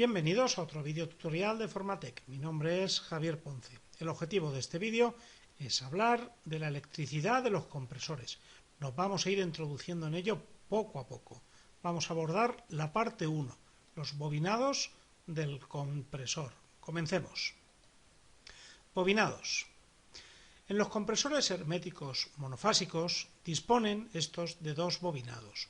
Bienvenidos a otro vídeo tutorial de Formatec. Mi nombre es Javier Ponce. El objetivo de este vídeo es hablar de la electricidad de los compresores. Nos vamos a ir introduciendo en ello poco a poco. Vamos a abordar la parte 1, los bobinados del compresor. Comencemos. Bobinados. En los compresores herméticos monofásicos disponen estos de dos bobinados.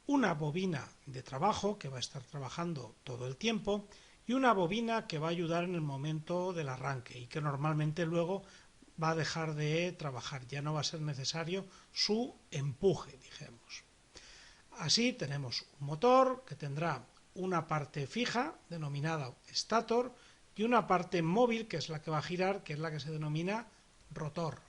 Una bobina de trabajo que va a estar trabajando todo el tiempo y una bobina que va a ayudar en el momento del arranque y que normalmente luego va a dejar de trabajar, ya no va a ser necesario su empuje, dijamos. Así tenemos un motor que tendrá una parte fija denominada estator y una parte móvil que es la que va a girar, que es la que se denomina rotor.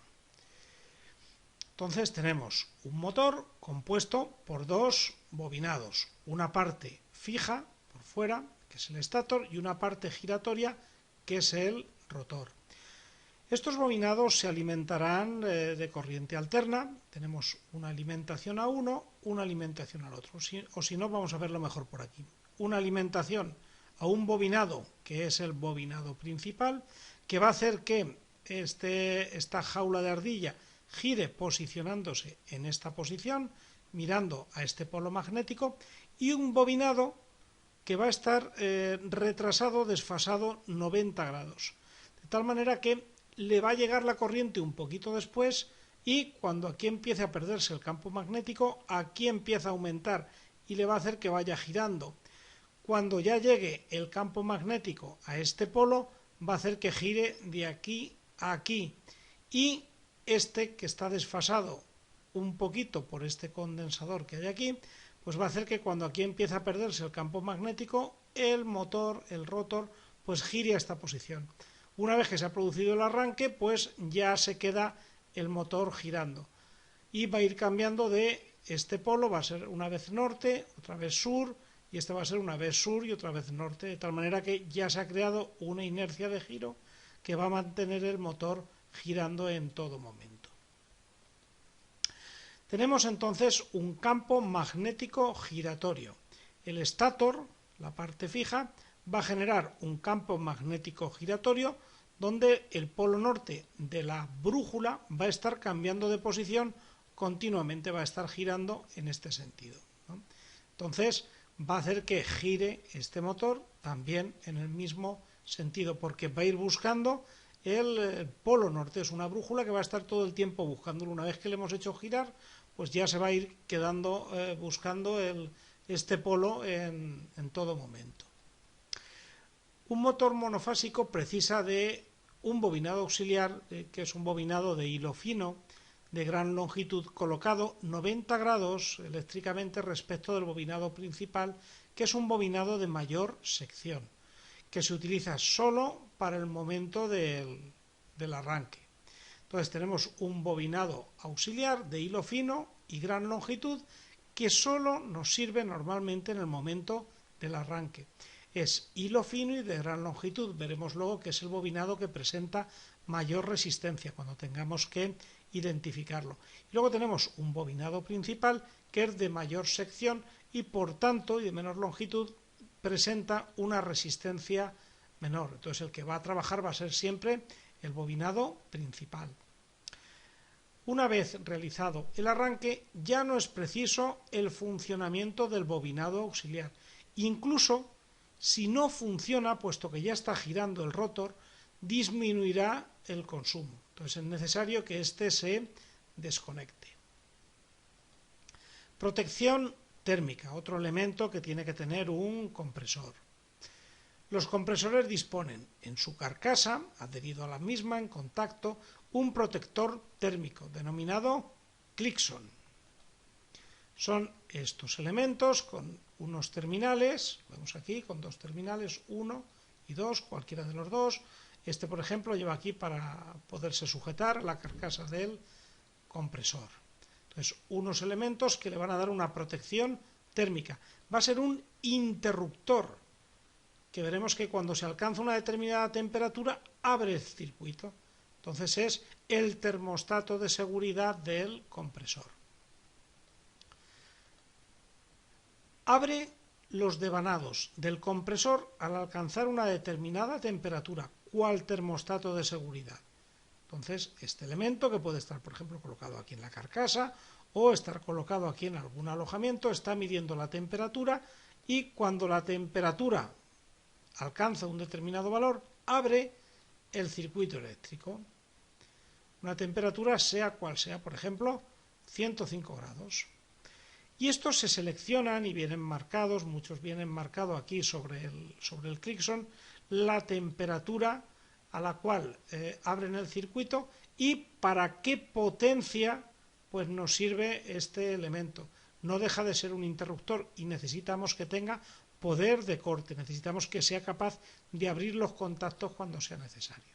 Entonces tenemos un motor compuesto por dos bobinados, una parte fija por fuera, que es el estator, y una parte giratoria, que es el rotor. Estos bobinados se alimentarán de corriente alterna, tenemos una alimentación a uno, una alimentación al otro, o si no, vamos a verlo mejor por aquí. Una alimentación a un bobinado, que es el bobinado principal, que va a hacer que esta jaula de ardilla gire posicionándose en esta posición, mirando a este polo magnético, y un bobinado que va a estar retrasado, desfasado 90 grados. De tal manera que le va a llegar la corriente un poquito después y cuando aquí empiece a perderse el campo magnético, aquí empieza a aumentar y le va a hacer que vaya girando. Cuando ya llegue el campo magnético a este polo, va a hacer que gire de aquí a aquí. Y este que está desfasado un poquito por este condensador que hay aquí, pues va a hacer que cuando aquí empieza a perderse el campo magnético, el motor, el rotor, pues gire a esta posición. Una vez que se ha producido el arranque, pues ya se queda el motor girando. Y va a ir cambiando de este polo, va a ser una vez norte, otra vez sur, y este va a ser una vez sur y otra vez norte, de tal manera que ya se ha creado una inercia de giro que va a mantener el motor girando en todo momento. Tenemos entonces un campo magnético giratorio. El estator, la parte fija, va a generar un campo magnético giratorio donde el polo norte de la brújula va a estar cambiando de posición continuamente, va a estar girando en este sentido, ¿no? Entonces va a hacer que gire este motor también en el mismo sentido, porque va a ir buscando el polo norte. Es una brújula que va a estar todo el tiempo buscándolo. Una vez que le hemos hecho girar, pues ya se va a ir quedando buscando este polo en todo momento. Un motor monofásico precisa de un bobinado auxiliar, que es un bobinado de hilo fino, de gran longitud, colocado 90 grados eléctricamente respecto del bobinado principal, que es un bobinado de mayor sección, que se utiliza solo para el momento del arranque. Entonces tenemos un bobinado auxiliar de hilo fino y gran longitud que solo nos sirve normalmente en el momento del arranque. Es hilo fino y de gran longitud. Veremos luego que es el bobinado que presenta mayor resistencia cuando tengamos que identificarlo. Y luego tenemos un bobinado principal que es de mayor sección y por tanto y de menor longitud presenta una resistencia menor. Entonces el que va a trabajar va a ser siempre el bobinado principal. Una vez realizado el arranque, ya no es preciso el funcionamiento del bobinado auxiliar. Incluso si no funciona, puesto que ya está girando el rotor, disminuirá el consumo. Entonces es necesario que éste se desconecte. Protección térmica, otro elemento que tiene que tener un compresor. Los compresores disponen en su carcasa, adherido a la misma, en contacto, un protector térmico denominado Clixon. Son estos elementos con unos terminales, vemos aquí con dos terminales, 1 y 2, cualquiera de los dos. Este, por ejemplo, lleva aquí para poderse sujetar la carcasa del compresor. Entonces, unos elementos que le van a dar una protección térmica. Va a ser un interruptor, que veremos que cuando se alcanza una determinada temperatura abre el circuito. Entonces es el termostato de seguridad del compresor. Abre los devanados del compresor al alcanzar una determinada temperatura, cual termostato de seguridad. Entonces, este elemento, que puede estar, por ejemplo, colocado aquí en la carcasa o estar colocado aquí en algún alojamiento, está midiendo la temperatura y cuando la temperatura alcanza un determinado valor, abre el circuito eléctrico. Una temperatura sea cual sea, por ejemplo, 105 grados. Y estos se seleccionan y vienen marcados, muchos vienen marcados aquí sobre el Crickson, la temperatura a la cual abren el circuito y para qué potencia pues nos sirve este elemento. No deja de ser un interruptor y necesitamos que tenga poder de corte, necesitamos que sea capaz de abrir los contactos cuando sea necesario.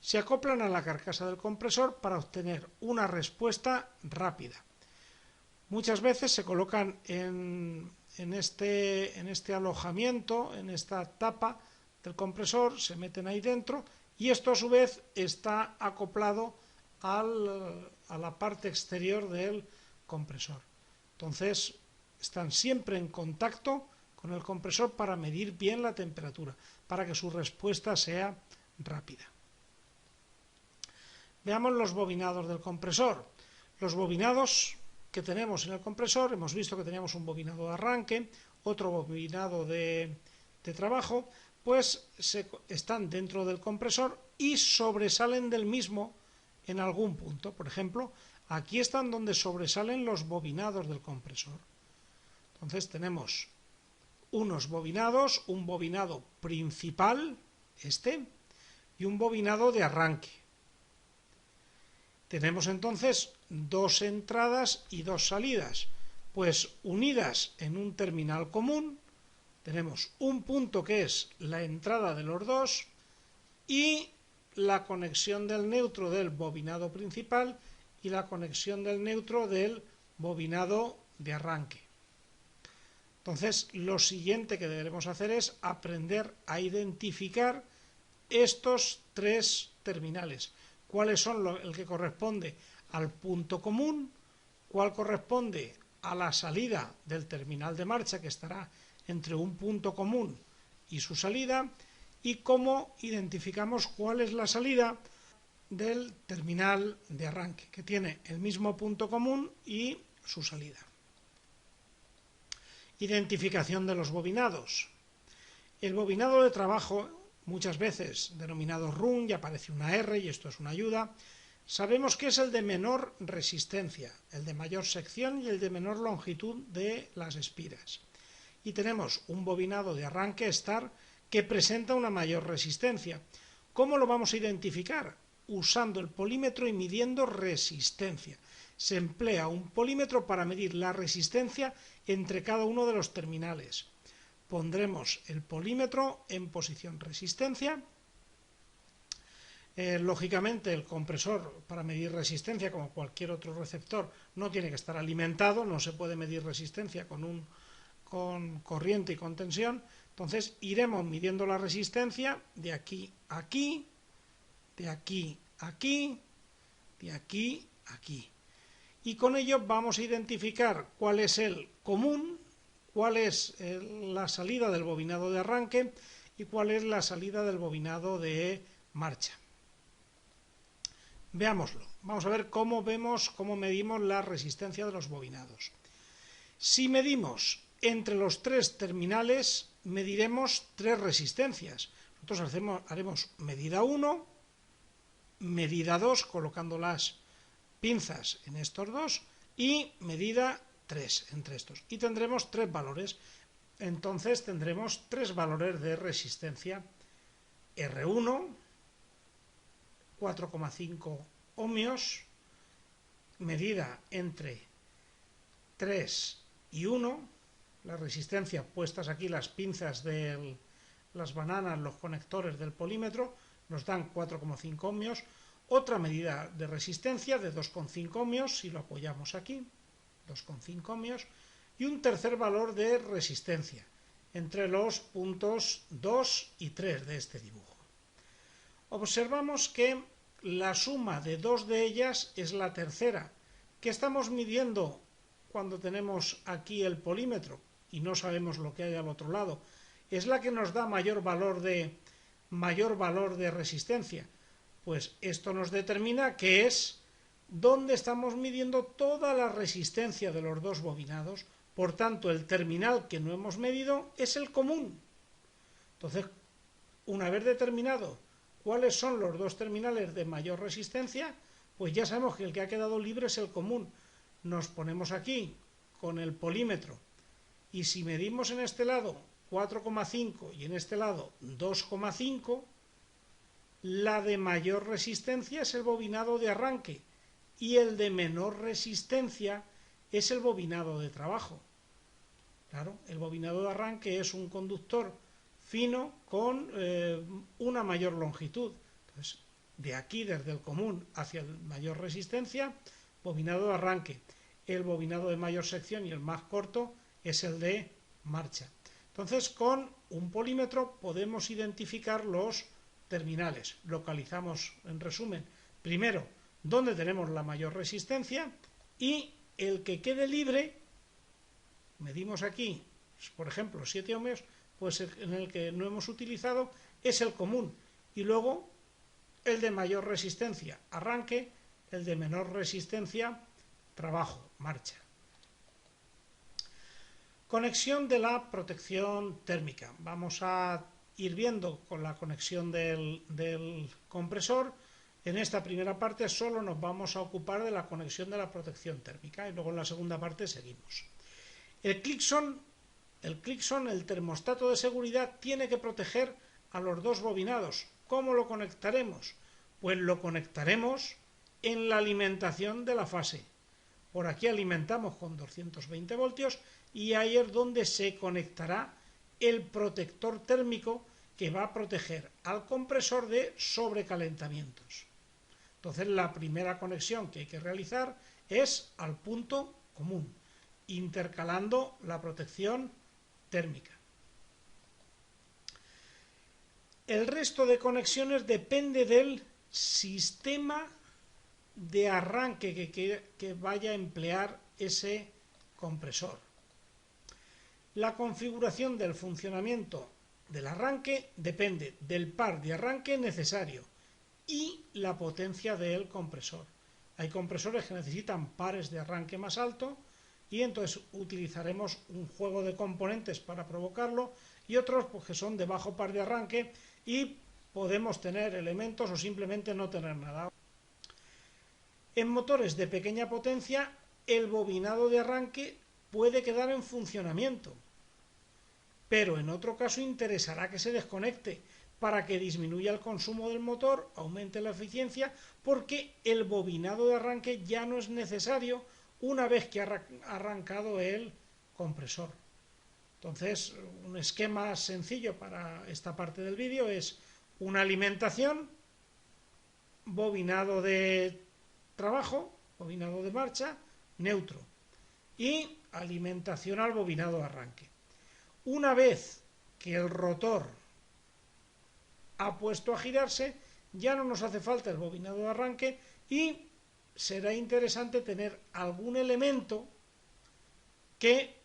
Se acoplan a la carcasa del compresor para obtener una respuesta rápida. Muchas veces se colocan en este alojamiento, en esta tapa del compresor, se meten ahí dentro y esto a su vez está acoplado a la parte exterior del compresor. Entonces están siempre en contacto con el compresor para medir bien la temperatura, para que su respuesta sea rápida. Veamos los bobinados del compresor. Los bobinados que tenemos en el compresor, hemos visto que teníamos un bobinado de arranque, otro bobinado de trabajo, pues están dentro del compresor y sobresalen del mismo en algún punto. Por ejemplo, aquí están donde sobresalen los bobinados del compresor. Entonces tenemos unos bobinados, un bobinado principal, y un bobinado de arranque. Tenemos entonces dos entradas y dos salidas, pues unidas en un terminal común, tenemos un punto que es la entrada de los dos y la conexión del neutro del bobinado principal y la conexión del neutro del bobinado de arranque. Entonces, lo siguiente que deberemos hacer es aprender a identificar estos tres terminales. ¿Cuáles son el que corresponde al punto común? ¿Cuál corresponde a la salida del terminal de marcha, que estará entre un punto común y su salida? Y cómo identificamos cuál es la salida del terminal de arranque, que tiene el mismo punto común y su salida. Identificación de los bobinados. El bobinado de trabajo, muchas veces denominado run, y aparece una R y esto es una ayuda, sabemos que es el de menor resistencia, el de mayor sección y el de menor longitud de las espiras. Y tenemos un bobinado de arranque estar que presenta una mayor resistencia. ¿Cómo lo vamos a identificar? Usando el polímetro y midiendo resistencia. Se emplea un polímetro para medir la resistencia entre cada uno de los terminales. Pondremos el polímetro en posición resistencia. Lógicamente el compresor, para medir resistencia, como cualquier otro receptor, no tiene que estar alimentado, no se puede medir resistencia con corriente y con tensión. Entonces iremos midiendo la resistencia de aquí a aquí, de aquí a aquí, de aquí a aquí. Y con ello vamos a identificar cuál es el común, cuál es la salida del bobinado de arranque y cuál es la salida del bobinado de marcha. Veámoslo. Vamos a ver cómo medimos la resistencia de los bobinados. Si medimos entre los tres terminales, mediremos tres resistencias. Nosotros haremos medida 1, medida 2, colocando las pinzas en estos dos, y medida 3 entre estos. Y tendremos tres valores. Entonces tendremos tres valores de resistencia. R1, 4,5 ohmios, medida entre 3 y 1, la resistencia puestas aquí las pinzas de las bananas, los conectores del polímetro, nos dan 4,5 ohmios, otra medida de resistencia de 2,5 ohmios, si lo apoyamos aquí, 2,5 ohmios, y un tercer valor de resistencia, entre los puntos 2 y 3 de este dibujo. Observamos que la suma de dos de ellas es la tercera, que estamos midiendo cuando tenemos aquí el polímetro, y no sabemos lo que hay al otro lado, es la que nos da mayor valor de resistencia. Pues esto nos determina que es donde estamos midiendo toda la resistencia de los dos bobinados. Por tanto, el terminal que no hemos medido es el común. Entonces, una vez determinado cuáles son los dos terminales de mayor resistencia, pues ya sabemos que el que ha quedado libre es el común. Nos ponemos aquí con el polímetro y si medimos en este lado 4,5 y en este lado 2,5, la de mayor resistencia es el bobinado de arranque y el de menor resistencia es el bobinado de trabajo. Claro, el bobinado de arranque es un conductor fino con una mayor longitud. Entonces, de aquí, desde el común hacia el mayor resistencia, bobinado de arranque. El bobinado de mayor sección y el más corto es el de marcha. Entonces, con un polímetro podemos identificar los terminales. Localizamos, en resumen, primero, dónde tenemos la mayor resistencia y el que quede libre, medimos aquí, por ejemplo, 7 ohmios, pues en el que no hemos utilizado es el común. Y luego el de mayor resistencia, arranque, el de menor resistencia, trabajo, marcha. Conexión de la protección térmica. Vamos a ir viendo con la conexión del compresor. En esta primera parte solo nos vamos a ocupar de la conexión de la protección térmica y luego en la segunda parte seguimos. El Clixon, el termostato de seguridad, tiene que proteger a los dos bobinados. ¿Cómo lo conectaremos? Pues lo conectaremos en la alimentación de la fase. Por aquí alimentamos con 220 voltios y ahí es donde se conectará el protector térmico que va a proteger al compresor de sobrecalentamientos. Entonces la primera conexión que hay que realizar es al punto común, intercalando la protección térmica. El resto de conexiones depende del sistema de arranque que vaya a emplear ese compresor. La configuración del funcionamiento del arranque depende del par de arranque necesario y la potencia del compresor. Hay compresores que necesitan pares de arranque más alto y entonces utilizaremos un juego de componentes para provocarlo y otros pues, que son de bajo par de arranque y podemos tener elementos o simplemente no tener nada. En motores de pequeña potencia, el bobinado de arranque puede quedar en funcionamiento, pero en otro caso interesará que se desconecte para que disminuya el consumo del motor, aumente la eficiencia, porque el bobinado de arranque ya no es necesario una vez que ha arrancado el compresor. Entonces, un esquema sencillo para esta parte del vídeo es una alimentación, bobinado de trabajo, bobinado de marcha, neutro, y alimentación al bobinado de arranque. Una vez que el rotor ha puesto a girarse, ya no nos hace falta el bobinado de arranque y será interesante tener algún elemento que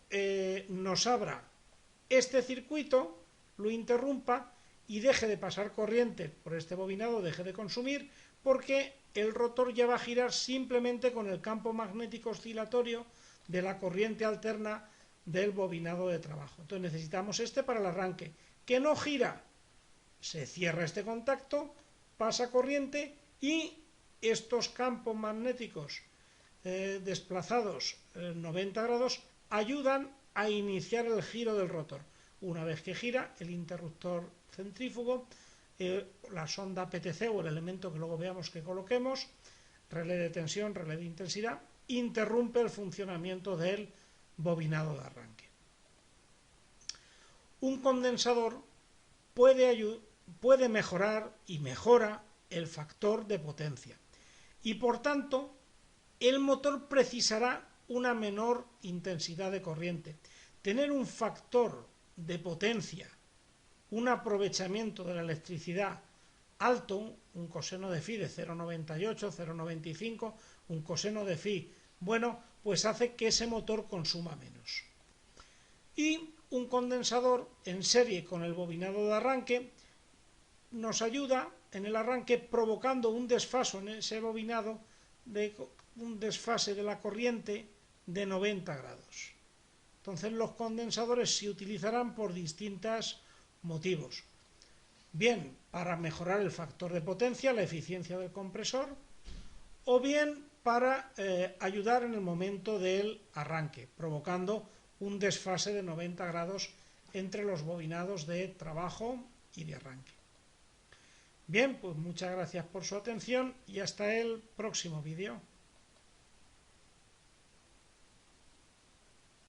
nos abra este circuito, lo interrumpa y deje de pasar corriente por este bobinado, deje de consumir, porque el rotor ya va a girar simplemente con el campo magnético oscilatorio de la corriente alterna del bobinado de trabajo. Entonces necesitamos este para el arranque, que no gira. Se cierra este contacto, pasa corriente y estos campos magnéticos desplazados 90 grados ayudan a iniciar el giro del rotor. Una vez que gira, el interruptor centrífugo, la sonda PTC o el elemento que luego veamos que coloquemos, relé de tensión, relé de intensidad, interrumpe el funcionamiento del bobinado de arranque. Un condensador puede mejorar y mejora el factor de potencia y por tanto el motor precisará una menor intensidad de corriente. Tener un factor de potencia, un aprovechamiento de la electricidad alto, un coseno de phi de 0,98, 0,95, un coseno de phi, bueno, pues hace que ese motor consuma menos. Y un condensador en serie con el bobinado de arranque nos ayuda en el arranque provocando un desfase en ese bobinado, un desfase de la corriente de 90 grados. Entonces los condensadores se utilizarán por distintos motivos. Bien para mejorar el factor de potencia, la eficiencia del compresor, o bien para ayudar en el momento del arranque, provocando un desfase de 90 grados entre los bobinados de trabajo y de arranque. Bien, pues muchas gracias por su atención y hasta el próximo vídeo.